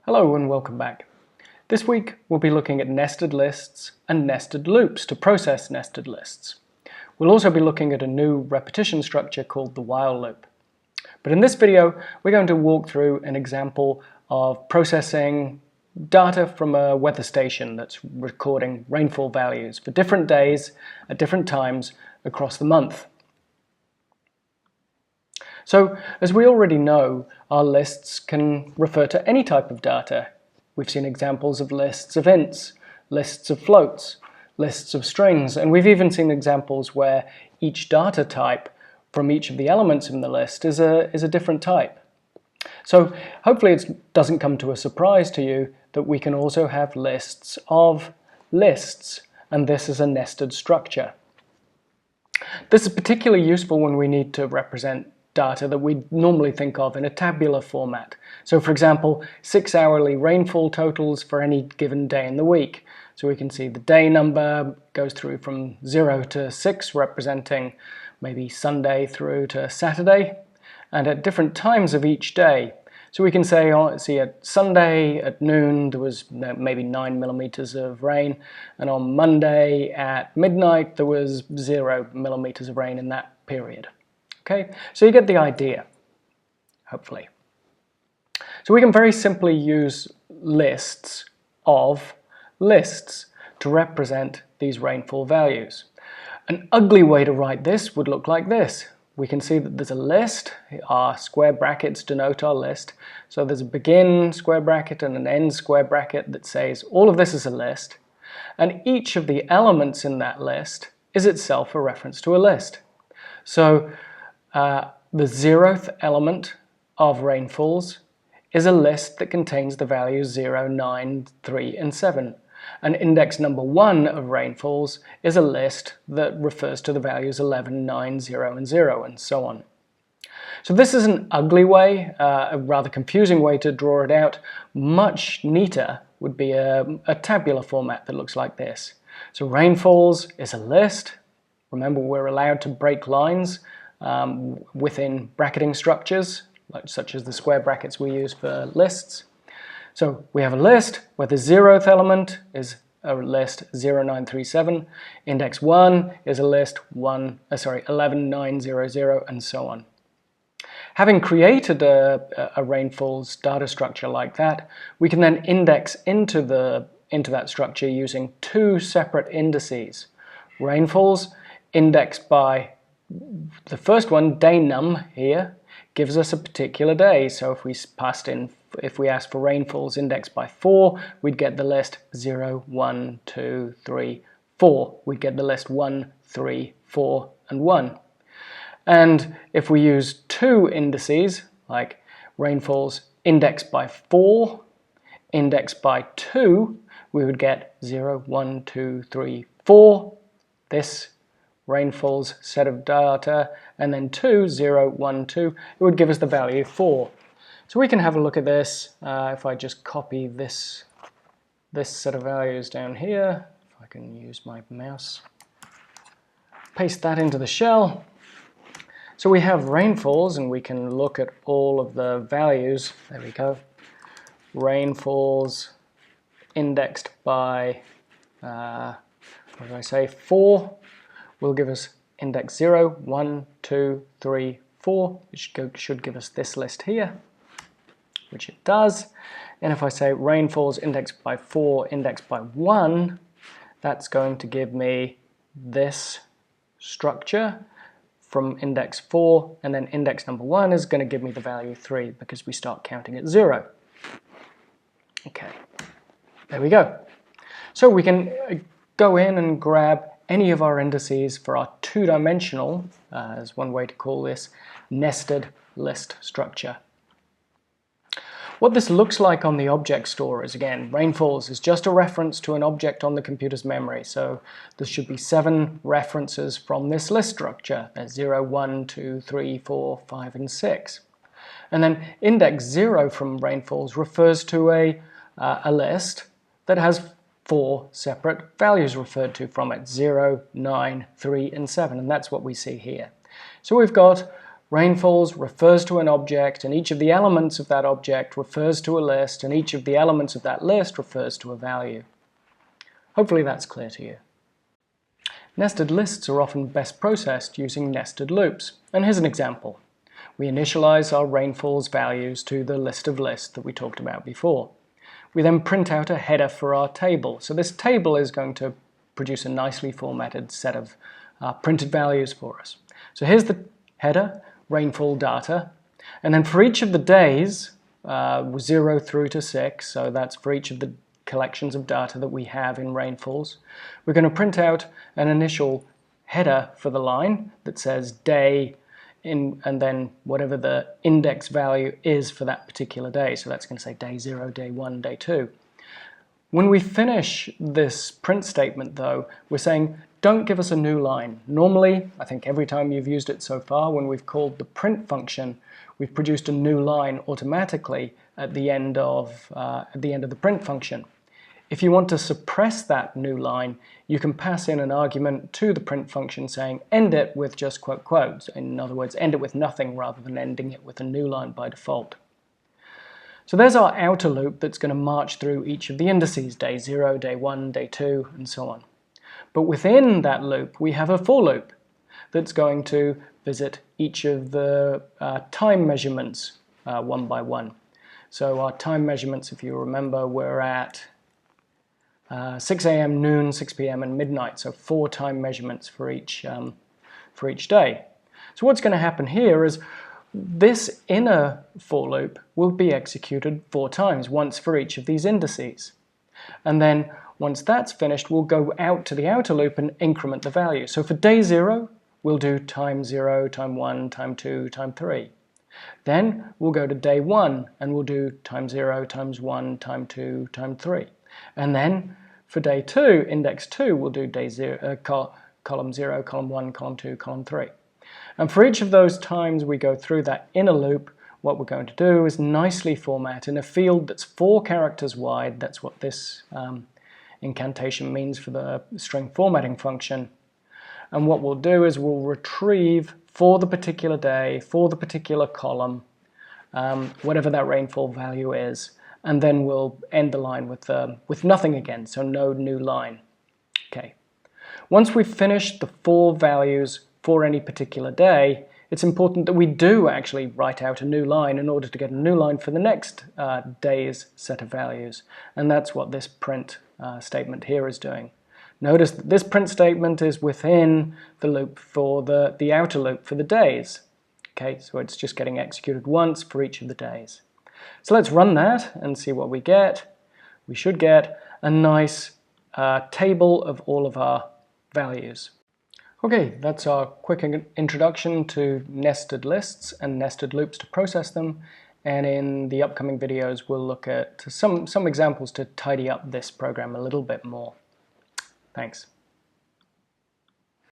Hello and welcome back. This week we'll be looking at nested lists and nested loops to process nested lists. We'll also be looking at a new repetition structure called the while loop. But in this video we're going to walk through an example of processing data from a weather station that's recording rainfall values for different days at different times across the month. So, as we already know, our lists can refer to any type of data. We've seen examples of lists of ints, lists of floats, lists of strings, and we've even seen examples where each data type from each of the elements in the list is a different type. So hopefully it doesn't come to a surprise to you that we can also have lists of lists, and this is a nested structure. This is particularly useful when we need to represent data that we normally think of in a tabular format. So for example, 6 hourly rainfall totals for any given day in the week. So we can see the day number goes through from 0 to 6, representing maybe Sunday through to Saturday, and at different times of each day. So we can say, see at Sunday at noon there was maybe 9 millimeters of rain, and on Monday at midnight there was 0 millimeters of rain in that period. Okay, so you get the idea, hopefully. So we can very simply use lists of lists to represent these rainfall values. An ugly way to write this would look like this. We can see that there's a list, our square brackets denote our list. So there's a begin square bracket and an end square bracket that says all of this is a list, and each of the elements in that list is itself a reference to a list. So the 0th element of rainfalls is a list that contains the values 0, 9, 3, and 7. And index number 1 of rainfalls is a list that refers to the values 11, 9, 0, and 0, and so on. So this is an ugly way, a rather confusing way to draw it out. Much neater would be a tabular format that looks like this. So rainfalls is a list. Remember, we're allowed to break lines within bracketing structures, such as the square brackets we use for lists. So we have a list where the 0th element is a list 0937, index 1 is a list 11900, and so on. Having created a rainfalls data structure like that, we can then index into that structure using 2 separate indices. Rainfalls indexed by the first one, day num here, gives us a particular day. So if we ask for rainfalls indexed by 4, we'd get the list 0, 1, 2, 3, 4. We'd get the list 1, 3, 4, and 1. And if we use 2 indices, like rainfalls indexed by 4, indexed by 2, we would get 0, 1, 2, 3, 4. This rainfalls set of data, and then 2, 0, 1, 2, it would give us the value 4. So we can have a look at this. If I just copy this set of values down here, if I can use my mouse, paste that into the shell. So we have rainfalls, and we can look at all of the values. There we go. Rainfalls indexed by, what did I say, 4. Will give us index 0, 1, 2, 3, 4, which should give us this list here, which it does. And if I say rainfalls indexed by 4, indexed by 1, that's going to give me this structure from index 4, and then index number 1 is going to give me the value 3 because we start counting at 0. Okay, there we go. So we can go in and grab any of our indices for our 2-dimensional, as one way to call this, nested list structure. What this looks like on the object store is, again, rainfalls is just a reference to an object on the computer's memory. So there should be 7 references from this list structure. There's 0, 1, 2, 3, 4, 5, and 6. And then index 0 from rainfalls refers to a list that has 4 separate values referred to from it, 0, 9, 3, and 7, and that's what we see here. So we've got Rainfalls refers to an object, and each of the elements of that object refers to a list, and each of the elements of that list refers to a value. Hopefully that's clear to you. Nested lists are often best processed using nested loops, and here's an example. We initialize our rainfalls values to the list of lists that we talked about before. We then print out a header for our table. So this table is going to produce a nicely formatted set of printed values for us. So here's the header, rainfall data, and then for each of the days, 0 through to 6, so that's for each of the collections of data that we have in rainfalls, we're going to print out an initial header for the line that says day and then whatever the index value is for that particular day. So that's going to say day 0, day 1, day 2. When we finish this print statement though, we're saying don't give us a new line. Normally, I think every time you've used it so far, when we've called the print function, we've produced a new line automatically at the end of the print function. If you want to suppress that new line, you can pass in an argument to the print function saying end it with just quote quotes. In other words, end it with nothing rather than ending it with a new line by default. So there's our outer loop that's going to march through each of the indices, day 0, day 1, day 2, and so on. But within that loop, we have a for loop that's going to visit each of the time measurements one by one. So our time measurements, if you remember, were at 6 a.m., noon, 6 p.m. and midnight, so 4 time measurements for each day. So what's going to happen here is this inner for loop will be executed 4 times, once for each of these indices. And then once that's finished, we'll go out to the outer loop and increment the value. So for day 0, we'll do time 0, time 1, time 2, time 3. Then we'll go to day 1 and we'll do time 0, times 1, time 2, time 3. And then for day 2, index 2, we'll do day 0, column 0, column 1, column 2, column 3. And for each of those times we go through that inner loop, what we're going to do is nicely format in a field that's 4 characters wide. That's what this incantation means for the string formatting function. And what we'll do is we'll retrieve for the particular day, for the particular column, whatever that rainfall value is, and then we'll end the line with nothing again, so no new line. Okay. Once we've finished the 4 values for any particular day, it's important that we do actually write out a new line in order to get a new line for the next day's set of values. And that's what this print statement here is doing. Notice that this print statement is within the loop for the outer loop for the days. Okay, so it's just getting executed once for each of the days. So let's run that and see what we get. We should get a nice table of all of our values. Okay, that's our quick introduction to nested lists and nested loops to process them. And in the upcoming videos, we'll look at some examples to tidy up this program a little bit more. Thanks.